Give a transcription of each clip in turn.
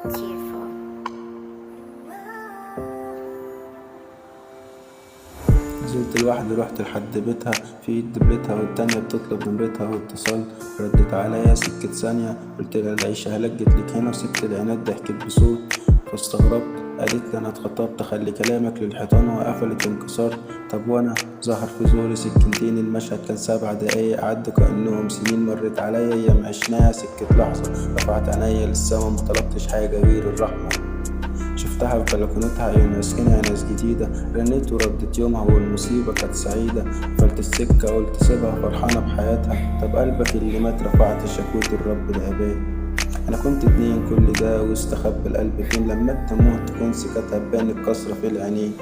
Tearful. نزلت لوحدي رحت لحد بيتها، في ايد دبلتها والتانية بتطلب نمرتها، واتصلت ردت عليا سكة ثانية، قلت لها العيشة هلجت لك هنا، وسبت العناد ضحكت بصوت فاستغربت، قالت لي انا اتخطبت خلي كلامك للحيطان، وقفلت انكسرت. طب وانا ظهر في زوري سكنتين، المشهد كان 7 دقايق عدوا كأنهم سنين، مرت عليا ايام عشناها سكة لحظة، رفعت عينيا للسما مطلبتش حاجة غير الرحمة، شفتها في بلكونتها عيون مسكينة ناس جديدة، رنيت وردت يومها والمصيبة كانت سعيدة، قفلت السكة قلت سيبها فرحانة بحياتها، طب قلبك اللي مات رفعت شكوت الرب العباد، أنا كنت 2 كل ده واستخبى القلب فين، لما الدموع تكون سكتها تبان الكسرة في العينين،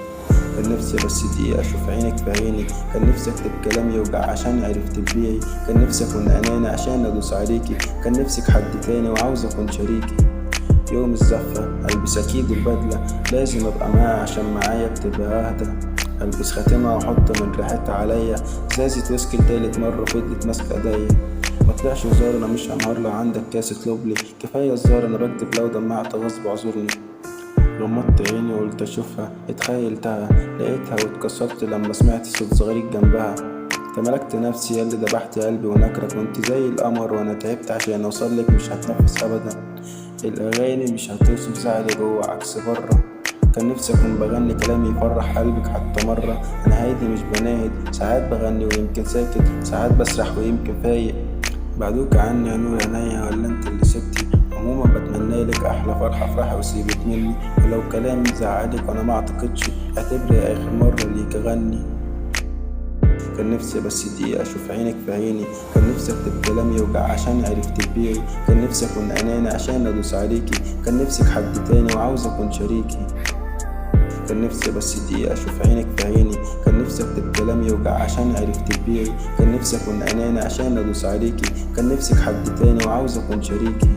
كان نفسي بس دقيقة أشوف عينك في عيني، كان نفسي أكتب كلام يوجع عشان عرفت تبيعي، كان نفسي أكون أناني عشان أدوس عليكي، كان نفسك حد تاني وعاوز أكون شريكي، يوم الزفة ألبس أكيد البدلة، لازم أبقى معاها عشان معايا بتبقى أهدى، ألبس خاتمها وأحط من ريحتها عليا، إزازة ويسكي لتالت مرة فضلت ماسكة ايديا، مطلعش هزار أنا مش هنهار لو عندك كاس اطلبلي، كفاية هزار أنا بكدب لو دمعت غصب اعذرني، غمضت عيني وقلت أشوفها اتخيلتها لقيتها واتكسرت لما سمعت صوت صغير جنبها، تملكت نفسي ياللي دبحت قلبي ونكرة، كنت زي القمر وانا تعبت عشان اوصلك، مش هتنفس ابدا الاغاني مش هتوصف زعلي جوه عكس بره، كان نفسي اكون بغني كلام يفرح قلبك حتى مرة، انا هادي مش بناهد ساعات بغني ويمكن ساكت، ساعات بسرح ويمكن فايق، بعدوك عني يا نور عينيا ولا انت اللي سبتي، عموما بتمنى لك احلى فرحة افرحي وسيبك مني، ولو كلامي زعلك وانا ما اعتقدش اعتبري اخر مرة ليك اغني، كان نفسي بس دقيقة أشوف عينك في عيني، كان نفسي أكتب كلام يوجع عشان عرفت تبيعي، كان نفسي أكون أناني عشان أدوس عليكي، كان نفسك حد تاني وعاوز أكون شريكي، كان نفسي بس دقيقة أشوف عينك في عيني، كان نفسي أكتب كلام يوجع عشان عرفت تبيعي، كان نفسي أكون أناني عشان أدوس عليكي، كان نفسك حد تاني وعاوز أكون شريكي.